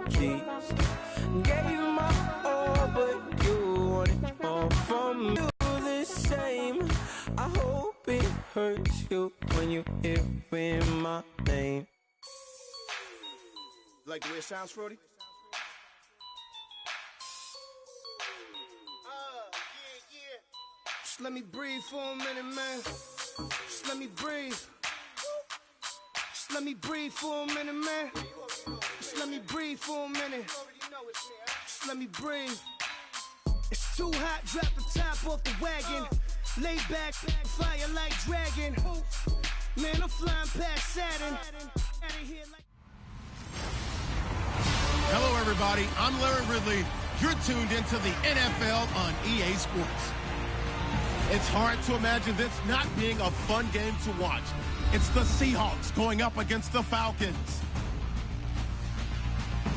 keys. Gave you my all, but you want it all from me. Do the same. I hope it hurts you when you hear my name. Like the way it sounds, Frody? Just let me breathe for a minute, man. Just let me breathe. Just let me breathe for a minute, man. Just let me breathe for a minute. Just let me breathe. It's too hot, drop the top off the wagon. Lay back, fire like dragon. Man, I'm flying past Saturn. Hello, everybody. I'm Larry Ridley. You're tuned into the NFL on EA Sports. It's hard to imagine this not being a fun game to watch. It's the Seahawks going up against the Falcons.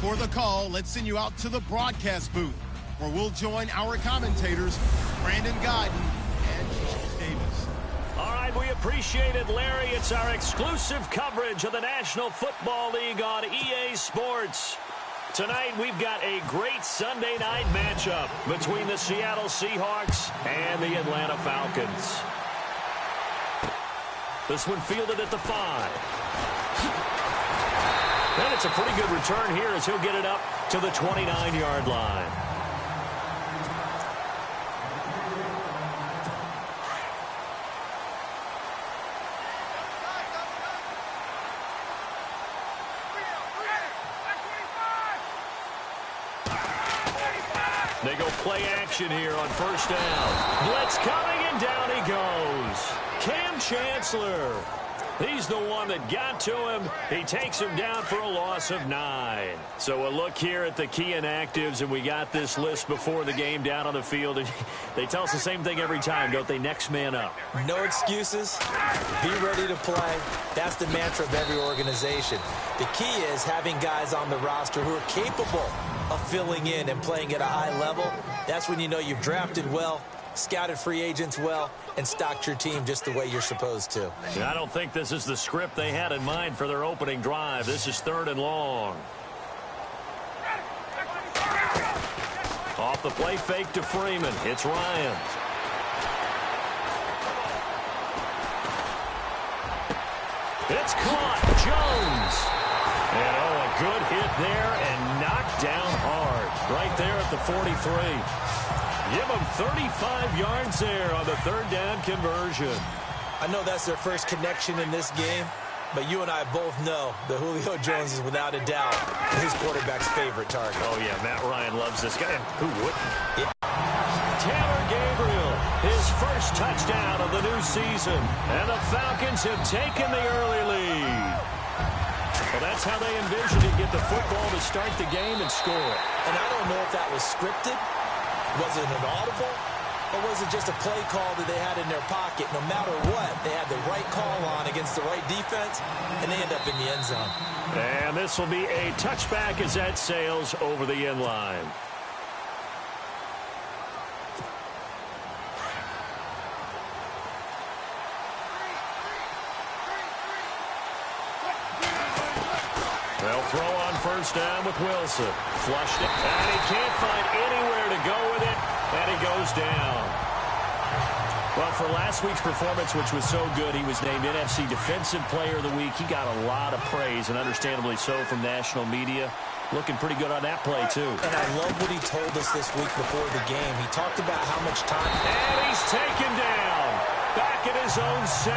For the call, let's send you out to the broadcast booth, where we'll join our commentators, Brandon Guyton and Chief Davis. All right, we appreciate it, Larry. It's our exclusive coverage of the National Football League on EA Sports. Tonight, we've got a great Sunday night matchup between the Seattle Seahawks and the Atlanta Falcons. This one fielded at the 5. And it's a pretty good return here as he'll get it up to the 29-yard line. They go play action here on first down. Blitz coming, and down he goes. Cam Chancellor. He's the one that got to him. He takes him down for a loss of 9. So a look here at the key inactives, and we got this list before the game down on the field. And they tell us the same thing every time, don't they? Next man up. No excuses. Be ready to play. That's the mantra of every organization. The key is having guys on the roster who are capable of filling in and playing at a high level. That's when you know you've drafted well, scouted free agents well, and stocked your team just the way you're supposed to. I don't think this is the script they had in mind for their opening drive. This is 3rd and long. Off the play fake to Freeman. It's Ryan. It's caught. Jones. And a good hit there and knocked down hard. Right there at the 43. Give them 35 yards there on the 3rd down conversion. I know that's their first connection in this game, but you and I both know that Julio Jones is without a doubt his quarterback's favorite target. Oh, yeah, Matt Ryan loves this guy. Who wouldn't? Yeah. Taylor Gabriel, his first touchdown of the new season. And the Falcons have taken the early lead. Well, that's how they envisioned it, get the football to start the game and score. And I don't know if that was scripted. Was it an audible, or was it just a play call that they had in their pocket? No matter what, they had the right call on against the right defense, and they end up in the end zone. And this will be a touchback as that sails over the end line. They'll throw on first down with Wilson. Flushed it, and he can't find anywhere to go with it, and he goes down. Well, for last week's performance, which was so good, he was named NFC Defensive Player of the Week. He got a lot of praise, and understandably so, from national media. Looking pretty good on that play, too. And I love what he told us this week before the game. He talked about how much time... And he's taken down. Back at his own 7.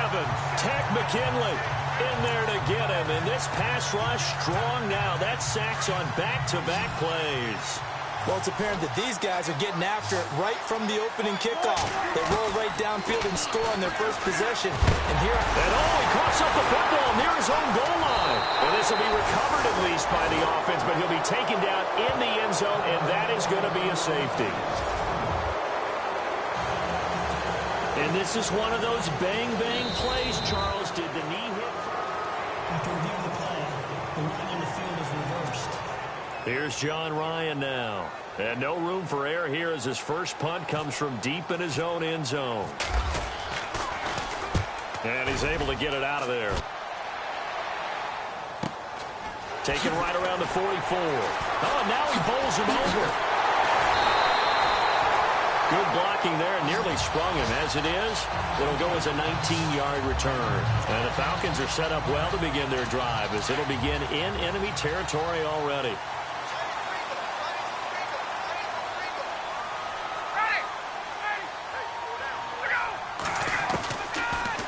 Tech McKinley in there to get him. And this pass rush strong now. That's sacks on back-to-back plays. Well, it's apparent that these guys are getting after it right from the opening kickoff. They roll right downfield and score on their first possession. And here... And he coughs up the football near his own goal line. And this will be recovered at least by the offense, but he'll be taken down in the end zone, and that is going to be a safety. And this is one of those bang-bang plays, Charles. Did the knee hit? After reviewing the play, the running on the field is reversed. Here's John Ryan now. And no room for error here as his first punt comes from deep in his own end zone. And he's able to get it out of there. Taken right around the 44. Oh, and now he bowls him over. Good blocking there, nearly sprung him. As it is, it'll go as a 19-yard return. And the Falcons are set up well to begin their drive, as it'll begin in enemy territory already.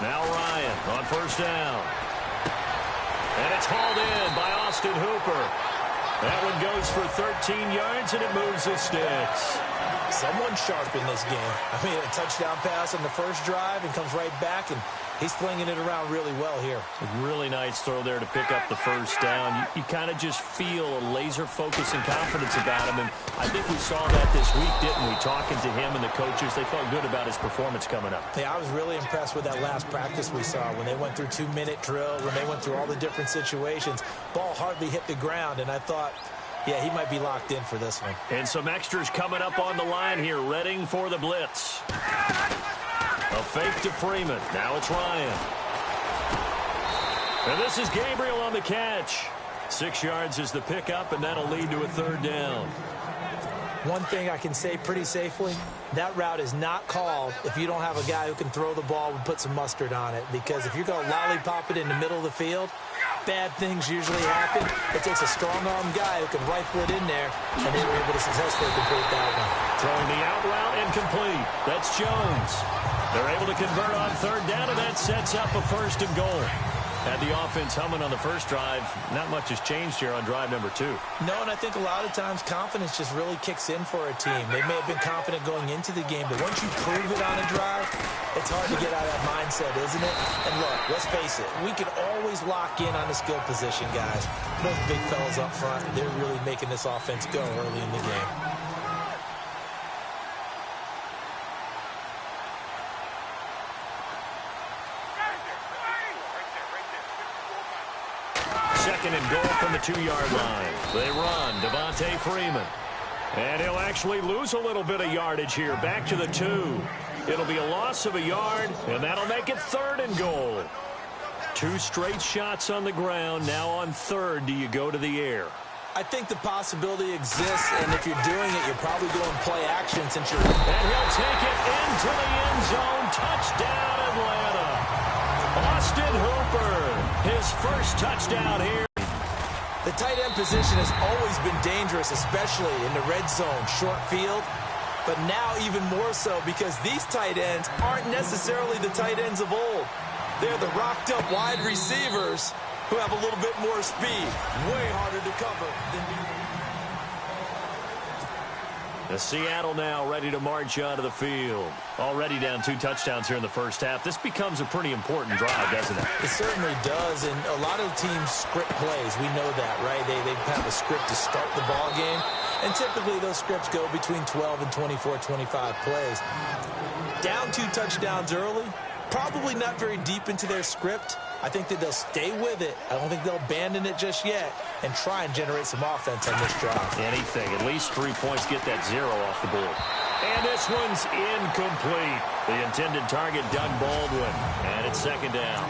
Now Ryan on first down. And it's hauled in by Austin Hooper. That one goes for 13 yards, and it moves the sticks. Someone sharp in this game. I mean, a touchdown pass on the first drive and comes right back, and he's flinging it around really well here. A really nice throw there to pick up the first down. You kind of just feel a laser focus and confidence about him, and I think we saw that this week, didn't we? Talking to him and the coaches, they felt good about his performance coming up. Yeah, I was really impressed with that last practice we saw when they went through 2-minute drill, when they went through all the different situations. Ball hardly hit the ground, and I thought, yeah, he might be locked in for this one. And some extras coming up on the line here, readying for the blitz. A fake to Freeman. Now it's Ryan. And this is Gabriel on the catch. 6 yards is the pickup, and that'll lead to a third down. One thing I can say pretty safely, that route is not called if you don't have a guy who can throw the ball and put some mustard on it. Because if you're going to lollipop it in the middle of the field, bad things usually happen. It takes a strong-arm guy who can rifle it in there, and they were able to successfully complete that one. Throwing the out route incomplete. That's Jones. They're able to convert on third down, and that sets up a first and goal. Had the offense humming on the first drive. Not much has changed here on drive number 2. No, and I think a lot of times confidence just really kicks in for a team. They may have been confident going into the game, but once you prove it on a drive, it's hard to get out of that mindset, isn't it? And look, let's face it, we can always lock in on the skill position, guys. Those big fellas up front, they're really making this offense go early in the game. Second and goal from the 2-yard line. They run, Devontae Freeman. And he'll actually lose a little bit of yardage here. Back to the 2. It'll be a loss of a yard, and that'll make it third and goal. 2 straight shots on the ground. Now on third, do you go to the air? I think the possibility exists, and if you're doing it, you're probably going play action since you're... And he'll take it into the end zone. Touchdown, Atlanta. Austin Hooper, his first touchdown here. The tight end position has always been dangerous, especially in the red zone, short field. But now even more so because these tight ends aren't necessarily the tight ends of old. They're the rocked-up wide receivers who have a little bit more speed. Way harder to cover than before. The Seattle now ready to march onto the field. Already down 2 touchdowns here in the first half. This becomes a pretty important drive, doesn't it? It certainly does, and a lot of teams script plays. We know that, right? They have a script to start the ball game, and typically those scripts go between 12 and 24, 25 plays. Down 2 touchdowns early, probably not very deep into their script. I think that they'll stay with it. I don't think they'll abandon it just yet and try and generate some offense on this drive. Anything. At least 3 points, get that 0 off the board. And this one's incomplete. The intended target, Doug Baldwin. And it's second down.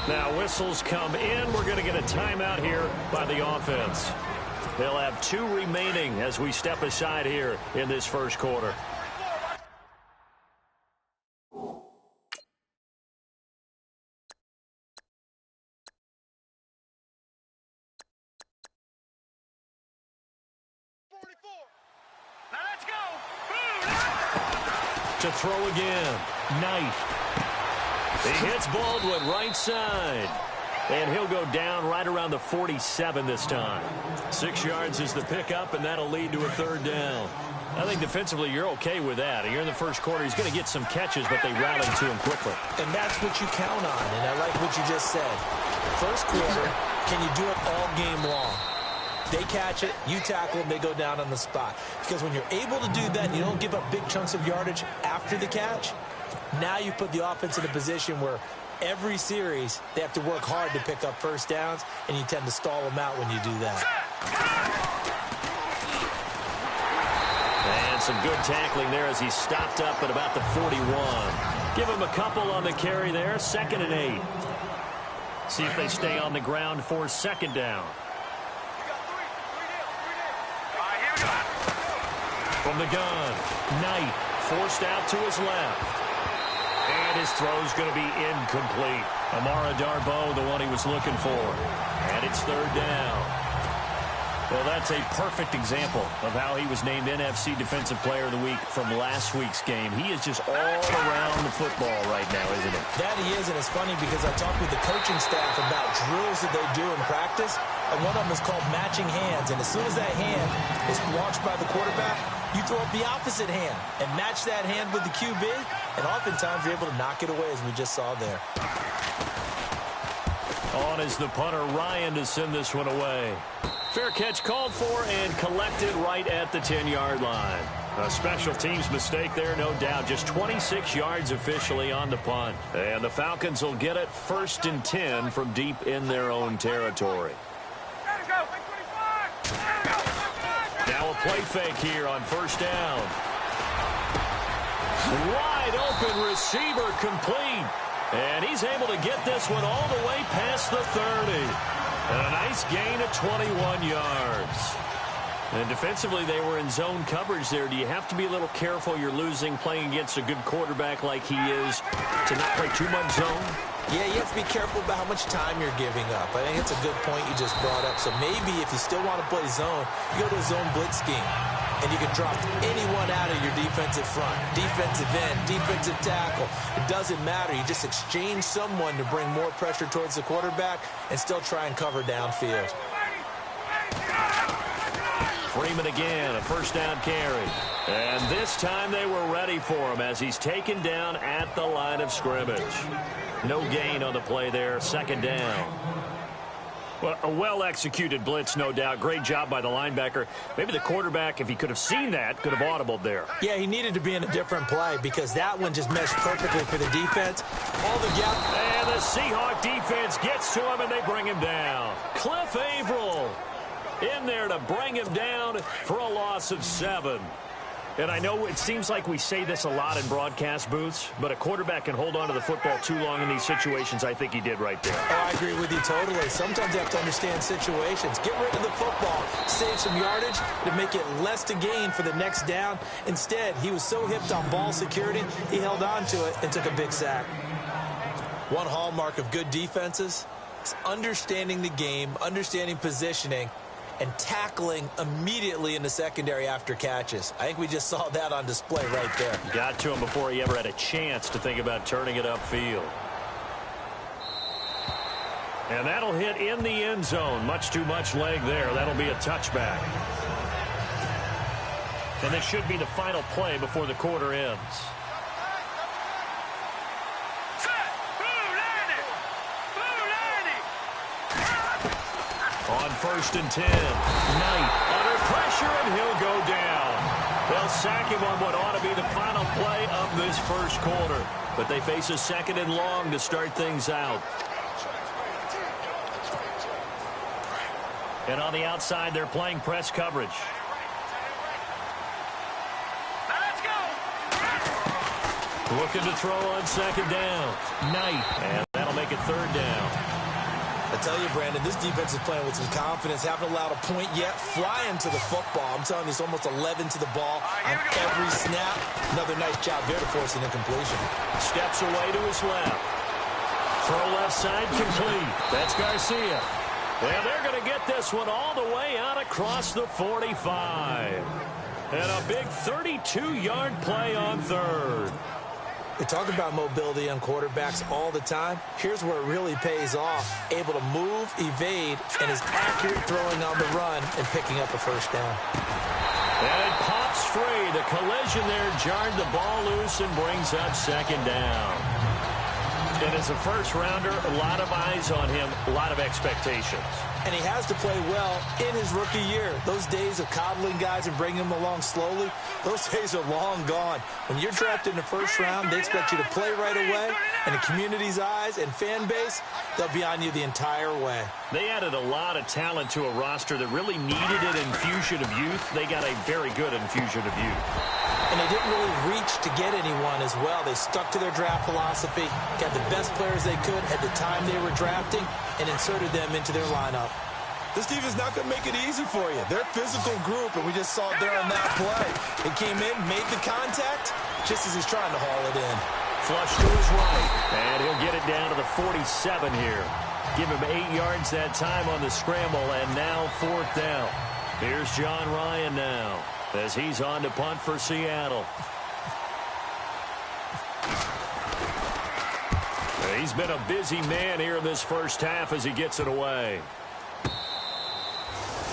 Now whistles come in. We're going to get a timeout here by the offense. They'll have 2 remaining as we step aside here in this first quarter. Now let's go. To throw again. Knight. He hits Baldwin right side. And he'll go down right around the 47 this time. 6 yards is the pickup, and that'll lead to a third down. I think defensively you're okay with that. You're in the first quarter. He's going to get some catches, but they rallied to him quickly. And that's what you count on, and I like what you just said. First quarter, can you do it all game long? They catch it, you tackle them, they go down on the spot. Because when you're able to do that and you don't give up big chunks of yardage after the catch, now you put the offense in a position where every series, they have to work hard to pick up first downs, and you tend to stall them out when you do that. And some good tackling there as he stopped up at about the 41. Give him a couple on the carry there. 2nd and 8. See if they stay on the ground for 2nd down. From the gun, Knight forced out to his left. And his throw's going to be incomplete. Amara Darboh, the one he was looking for. And it's 3rd down. Well, that's a perfect example of how he was named NFC Defensive Player of the Week from last week's game. He is just all around the football right now, isn't he? That he is, and it's funny because I talked with the coaching staff about drills that they do in practice, and one of them is called matching hands. And as soon as that hand is launched by the quarterback, you throw up the opposite hand and match that hand with the QB, and oftentimes you're able to knock it away, as we just saw there. On is the punter, Ryan, to send this one away. Fair catch called for and collected right at the 10-yard line. A special teams mistake there, no doubt. Just 26 yards officially on the punt. And the Falcons will get it 1st and 10 from deep in their own territory. Now a play fake here on 1st down. Wide open receiver complete. And he's able to get this one all the way past the 30. And a nice gain of 21 yards. And defensively, they were in zone coverage there. Do you have to be a little careful? You're losing playing against a good quarterback like he is to not play too much zone? Yeah, you have to be careful about how much time you're giving up. I think it's a good point you just brought up. So maybe if you still want to play zone, you go to a zone blitz scheme. And you can drop anyone out of your defensive front, defensive end, defensive tackle. It doesn't matter. You just exchange someone to bring more pressure towards the quarterback and still try and cover downfield. Freeman again, a 1st down carry. And this time they were ready for him as he's taken down at the line of scrimmage. No gain on the play there, 2nd down. Well, a well-executed blitz, no doubt. Great job by the linebacker. Maybe the quarterback, if he could have seen that, could have audibled there. Yeah, he needed to be in a different play because that one just meshed perfectly for the defense. All the gap. And the Seahawk defense gets to him, and they bring him down. Cliff Averill in there to bring him down for a loss of 7. And I know it seems like we say this a lot in broadcast booths, but a quarterback can hold on to the football too long in these situations. I think he did right there. Oh, I agree with you totally. Sometimes you have to understand situations. Get rid of the football, save some yardage to make it less to gain for the next down. Instead, he was so hipped on ball security, he held on to it and took a big sack. One hallmark of good defenses is understanding the game, understanding positioning, and tackling immediately in the secondary after catches. I think we just saw that on display right there. Got to him before he ever had a chance to think about turning it upfield. And that'll hit in the end zone. Much too much leg there. That'll be a touchback. And this should be the final play before the quarter ends. On 1st and 10, Knight under pressure, and he'll go down. They'll sack him on what ought to be the final play of this 1st quarter. But they face a 2nd and long to start things out. And on the outside, they're playing press coverage. Looking to throw on 2nd down. Knight, and that'll make it 3rd down. I tell you, Brandon, this defense is playing with some confidence. Haven't allowed a point yet. Flying to the football. I'm telling you, it's almost 11 to the ball on every snap. Another nice job there to force an incompletion. Steps away to his left. Throw left side complete. That's Garcia. Well, they're going to get this one all the way out across the 45. And a big 32-yard play on 3rd. We talk about mobility on quarterbacks all the time. Here's where it really pays off. Able to move, evade, and is accurate throwing on the run and picking up a 1st down. And it pops free. The collision there jarred the ball loose and brings up 2nd down. And as a 1st-rounder, a lot of eyes on him, a lot of expectations. And he has to play well in his rookie year. Those days of coddling guys and bringing them along slowly, those days are long gone. When you're drafted in the 1st round, they expect you to play right away In the community's eyes and fan base, they'll be on you the entire way. They added a lot of talent to a roster that really needed an infusion of youth. They got a very good infusion of youth. And they didn't really reach to get anyone as well. They stuck to their draft philosophy, got the best players they could at the time they were drafting, and inserted them into their lineup. This defense is not going to make it easy for you. They're a physical group, and we just saw it there on that play. He came in, made the contact, just as he's trying to haul it in. Flush to his right, and he'll get it down to the 47 here. Give him 8 yards that time on the scramble, and now 4th down. Here's John Ryan now, as he's on to punt for Seattle. He's been a busy man here in this first half as he gets it away.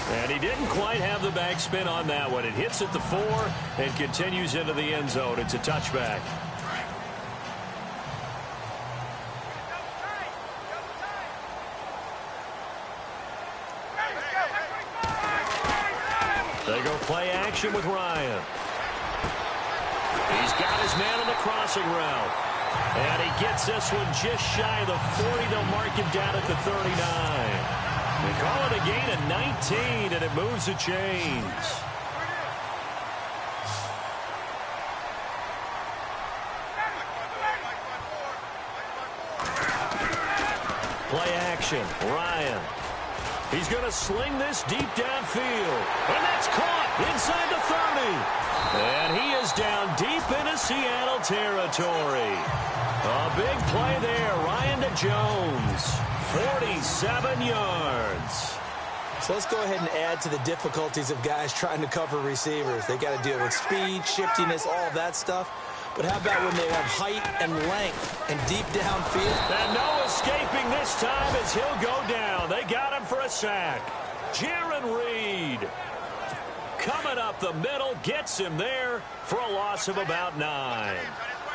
And he didn't quite have the backspin on that one. It hits at the 4 and continues into the end zone. It's a touchback. They go play action with Ryan. He's got his man on the crossing route. And he gets this one just shy of the 40. They'll mark him down at the 39. They call it a gain of 19, and it moves the chains. Play action, Ryan. He's going to sling this deep downfield. And that's caught inside the 30. And he is down deep into Seattle territory. A big play there, Ryan to Jones. 47 yards. So let's go ahead and add to the difficulties of guys trying to cover receivers. They got to deal with speed, shiftiness, all of that stuff. But how about when they have height and length and deep downfield? And no escaping this time as he'll go down. They got him for a sack. Jaron Reed coming up the middle, gets him there for a loss of about 9.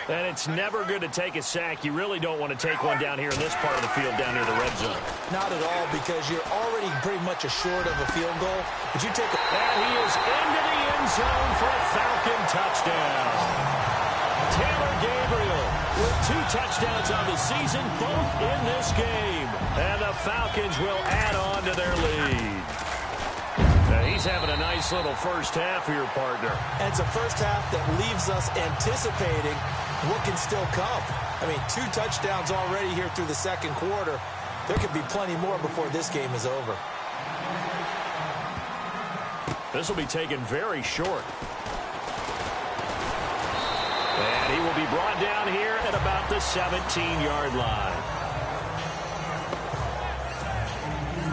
And it's never good to take a sack. You really don't want to take one down here in this part of the field, down near the red zone. Not at all, because you're already pretty much assured of a field goal. But you take a... And he is into the end zone for a Falcon touchdown. Taylor Gabriel with 2 touchdowns on the season, both in this game. And the Falcons will add on to their lead. Now he's having a nice little first half here, partner. And it's a first half that leaves us anticipating what can still come. I mean, 2 touchdowns already here through the second quarter. There could be plenty more before this game is over. This will be taken very short. And he will be brought down here at about the 17-yard line.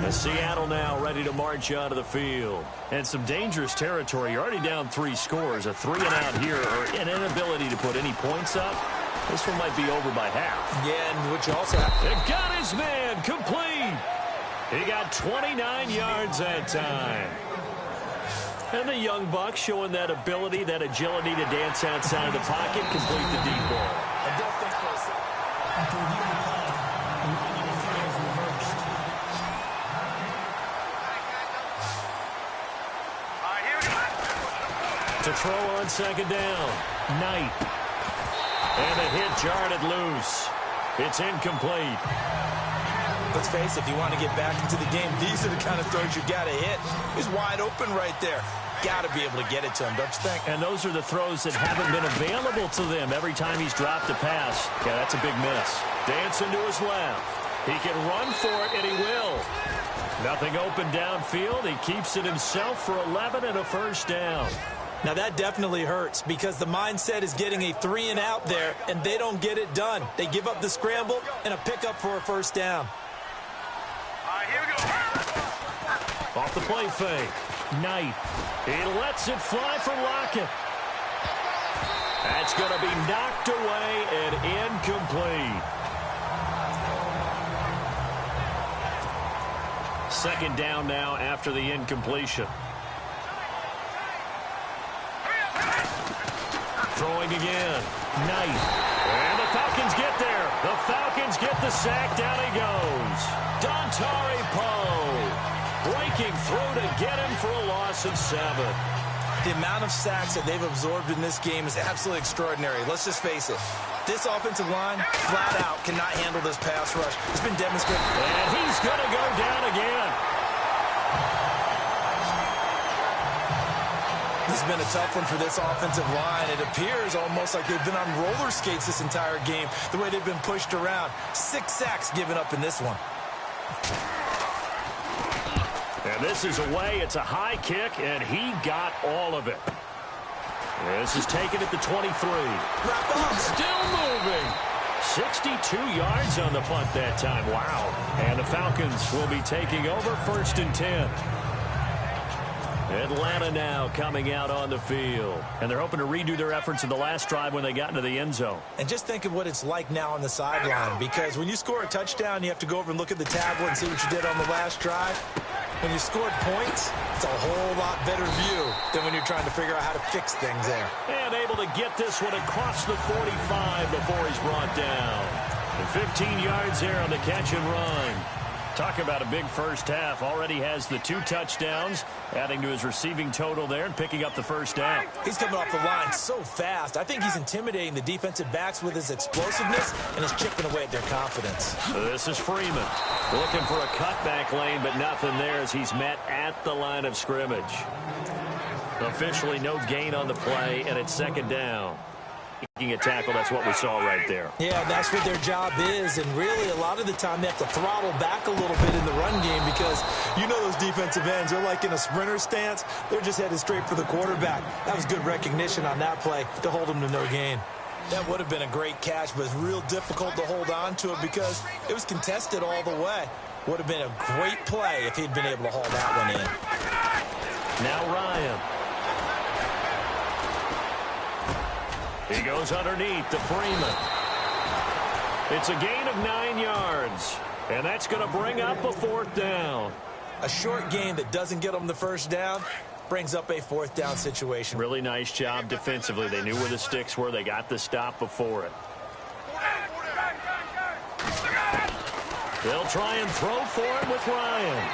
As Seattle now ready to march out of the field. And some dangerous territory. You're already down 3 scores. A 3-and-out here, or an inability to put any points up. This one might be over by half. Yeah, and what you also have... It got his man complete. He got 29 yards that time. And the young buck showing that ability, that agility to dance outside of the pocket, complete the deep ball. I don't think for a second. After reviewing the play, the line on the field is reversed. To throw on second down. Knight. And the hit jarred it loose. It's incomplete. Let's face it, if you want to get back into the game, these are the kind of throws you got to hit. He's wide open right there. Got to be able to get it to him, don't you think? And those are the throws that haven't been available to them every time he's dropped a pass. Yeah, that's a big miss. Dancing to his left. He can run for it, and he will. Nothing open downfield. He keeps it himself for 11 and a first down. Now, that definitely hurts because the mindset is getting a 3-and-out there, and they don't get it done. They give up the scramble and a pickup for a first down. Off the play fake. Knight. He lets it fly for Lockett. That's going to be knocked away and incomplete. Second down now after the incompletion. Throwing again. Knight. And the Falcons get there. The Falcons get the sack. Down he goes. Dontari Poe breaking through to get him for a loss of 7. The amount of sacks that they've absorbed in this game is absolutely extraordinary. Let's just face it. This offensive line, flat out, cannot handle this pass rush. It's been demonstrated. And he's going to go down again. This has been a tough one for this offensive line. It appears almost like they've been on roller skates this entire game, the way they've been pushed around. 6 sacks given up in this one. And this is away. It's a high kick, and he got all of it. This is taken at the 23. Wrap up. Still moving. 62 yards on the punt that time. Wow. And the Falcons will be taking over 1st and 10. Atlanta now coming out on the field. And they're hoping to redo their efforts in the last drive when they got into the end zone. And just think of what it's like now on the sideline, because when you score a touchdown, you have to go over and look at the tablet and see what you did on the last drive. When you scored points, it's a whole lot better view than when you're trying to figure out how to fix things there. And able to get this one across the 45 before he's brought down. And 15 yards there on the catch and run. Talk about a big first half. Already has the 2 touchdowns, adding to his receiving total there and picking up the first down. He's coming off the line so fast. I think he's intimidating the defensive backs with his explosiveness and is chipping away at their confidence. This is Freeman looking for a cutback lane, but nothing there as he's met at the line of scrimmage. Officially no gain on the play, and it's 2nd down. A tackle, that's what we saw right there. Yeah, that's what their job is, and really a lot of the time they have to throttle back a little bit in the run game because you know those defensive ends, they're like in a sprinter stance. They're just headed straight for the quarterback. That was good recognition on that play to hold him to no gain. That would have been a great catch, but it's real difficult to hold on to it because it was contested all the way. Would have been a great play if he'd been able to haul that one in. Now Ryan. He goes underneath to Freeman. It's a gain of 9 yards, and that's going to bring up a 4th down. A short gain that doesn't get them the first down brings up a 4th down situation. Really nice job defensively. They knew where the sticks were. They got the stop before it. They'll try and throw for it with Ryan.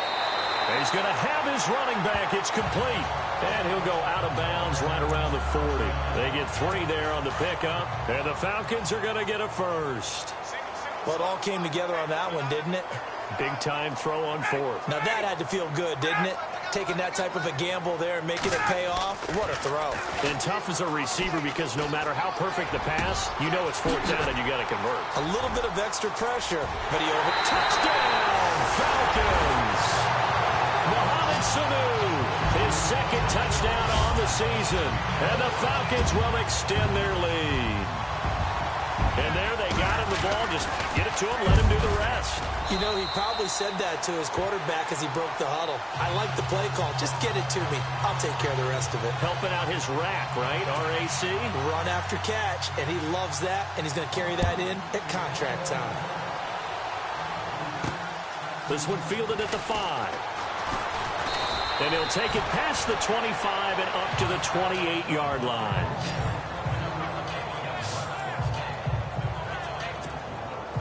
He's going to have his running back. It's complete. And he'll go out of bounds right around the 40. They get 3 there on the pickup. And the Falcons are going to get a first. Well, it all came together on that one, didn't it? Big-time throw on 4th. Now, that had to feel good, didn't it? Taking that type of a gamble there and making it pay off. What a throw. And tough as a receiver because no matter how perfect the pass, you know it's 4th down and you got to convert. A little bit of extra pressure, but he touchdown, Falcons! Mohamed Sanu, his 2nd touchdown on the season. And the Falcons will extend their lead. And there they got him the ball. Just get it to him, let him do the rest. You know, he probably said that to his quarterback as he broke the huddle. I like the play call. Just get it to me. I'll take care of the rest of it. Helping out his rack, right? RAC. Run after catch, and he loves that, and he's going to carry that in at contract time. This one fielded at the 5. And he'll take it past the 25 and up to the 28-yard line.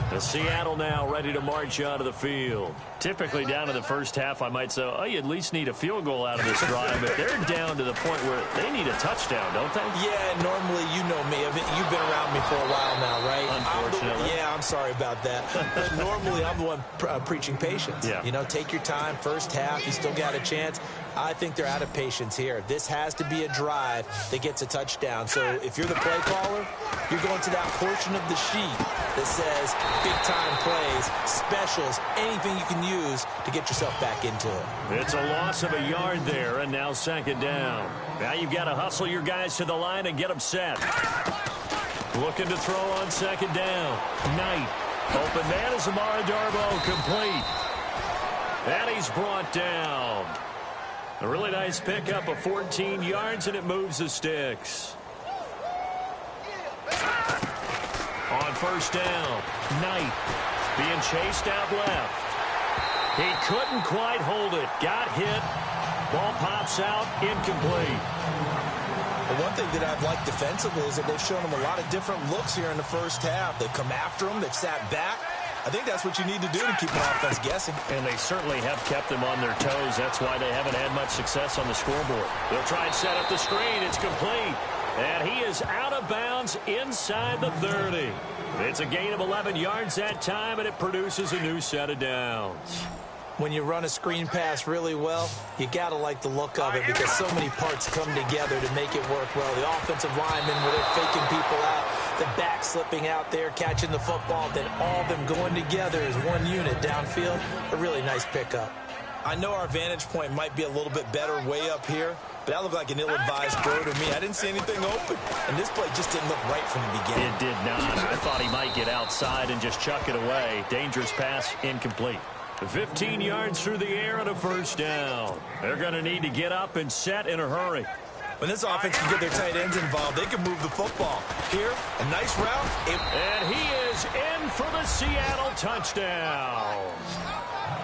The Seattle now ready to march out of the field. Typically down in the first half, I might say, oh, you at least need a field goal out of this drive. But they're down to the point where they need a touchdown, don't they? Yeah, normally, you know me. You've been around me for a while now, right? Unfortunately. I'm sorry about that. But normally, I'm the one preaching patience. Yeah. You know, take your time. First half, you still got a chance. I think they're out of patience here. This has to be a drive that gets a touchdown. So if you're the play caller, you're going to that portion of the sheet that says big-time plays, specials, anything you can use to get yourself back into it. It's a loss of a yard there, and now 2nd down. Now you've got to hustle your guys to the line and get them set. Looking to throw on 2nd down. Knight. Open man is Amara Darbo, complete. And he's brought down. A really nice pickup of 14 yards, and it moves the sticks. On 1st down, Knight being chased out left. He couldn't quite hold it. Got hit. Ball pops out, incomplete. The one thing that I've liked defensively is that they've shown him a lot of different looks here in the first half. They've come after him. They've sat back. I think that's what you need to do to keep an offense guessing. And they certainly have kept them on their toes. That's why they haven't had much success on the scoreboard. They'll try and set up the screen. It's complete. And he is out of bounds inside the 30. It's a gain of 11 yards that time, and it produces a new set of downs. When you run a screen pass really well, you got to like the look of it because so many parts come together to make it work well. The offensive linemen, where they're faking people out, the back slipping out there, catching the football, then all of them going together as one unit downfield. A really nice pickup. I know our vantage point might be a little bit better way up here, but that looked like an ill-advised throw to me. I didn't see anything open, and this play just didn't look right from the beginning. It did not. I thought he might get outside and just chuck it away. Dangerous pass, incomplete. 15 yards through the air and a first down. They're going to need to get up and set in a hurry. When this offense can get their tight ends involved, they can move the football. Here, a nice route. And he is in for the Seattle touchdown.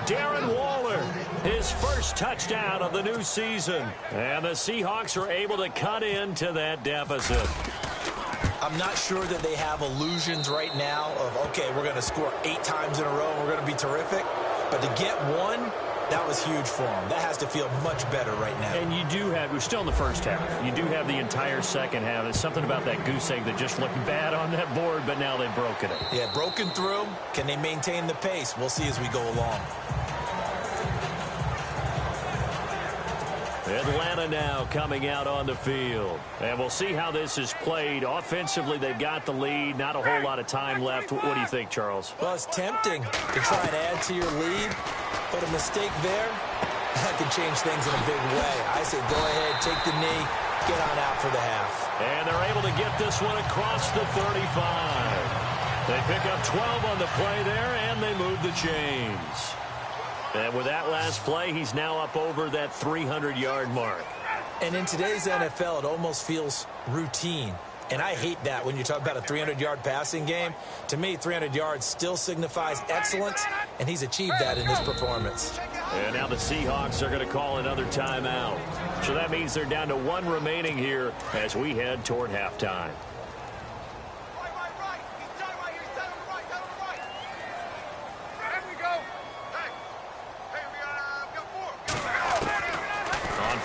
Darren Waller, his first touchdown of the new season. And the Seahawks are able to cut into that deficit. I'm not sure that they have illusions right now of, okay, we're going to score 8 times in a row and we're going to be terrific. But to get one, that was huge for them. That has to feel much better right now. And you do have, we're still in the first half. You do have the entire second half. There's something about that goose egg that just looked bad on that board, but now they've broken it. Yeah, broken through. Can they maintain the pace? We'll see as we go along. Atlanta now coming out on the field. And we'll see how this is played. Offensively, they've got the lead. Not a whole lot of time left. What do you think, Charles? Well, it's tempting to try and add to your lead, but a mistake there, that can change things in a big way. I say go ahead, take the knee, get on out for the half. And they're able to get this one across the 35. They pick up 12 on the play there, and they move the chains. And with that last play, he's now up over that 300-yard mark. And in today's NFL, it almost feels routine. And I hate that when you talk about a 300-yard passing game. To me, 300 yards still signifies excellence, and he's achieved that in this performance. And now the Seahawks are going to call another timeout. So that means they're down to 1 remaining here as we head toward halftime.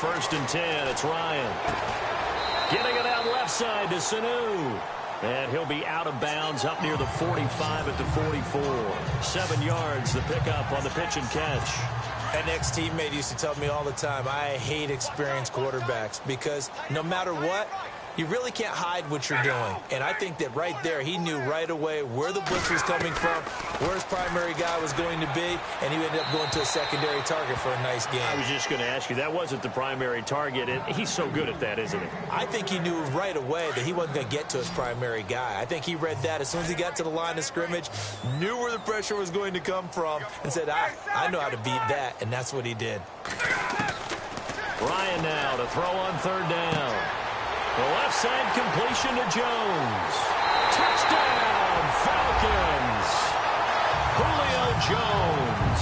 First and 10, it's Ryan. Getting it out left side to Sanu. And he'll be out of bounds up near the 45 at the 44. 7 yards, the pickup on the pitch and catch. An ex-teammate used to tell me all the time, I hate experienced quarterbacks because no matter what, you really can't hide what you're doing. And I think that right there, he knew right away where the blitz was coming from, where his primary guy was going to be, and he ended up going to a secondary target for a nice game. I was just going to ask you, that wasn't the primary target. He's so good at that, isn't he? I think he knew right away that he wasn't going to get to his primary guy. I think he read that as soon as he got to the line of scrimmage, knew where the pressure was going to come from, and said, I know how to beat that, and that's what he did. Ryan now to throw on third down. The left side completion to Jones. Touchdown, Falcons. Julio Jones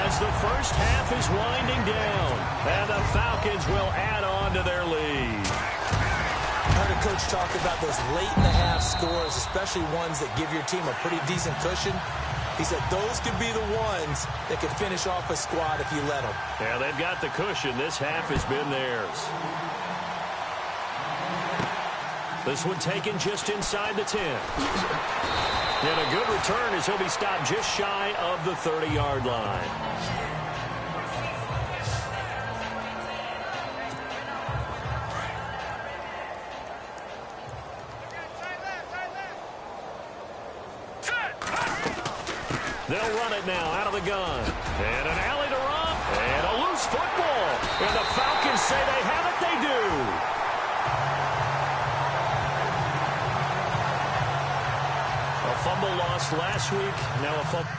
as the first half is winding down. And the Falcons will add on to their lead. I heard a coach talk about those late-in-the-half scores, especially ones that give your team a pretty decent cushion. He said those could be the ones that can finish off a squad if you let them. Yeah, they've got the cushion. This half has been theirs. This one taken just inside the 10. And a good return as he'll be stopped just shy of the 30-yard line. They'll run it now out of the gun. And an alley to run. And a loose football. And the Falcons say they have it. They do. A fumble lost last week. Now a fumble.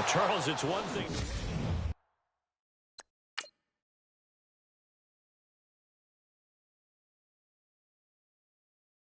Charles, it's one thing.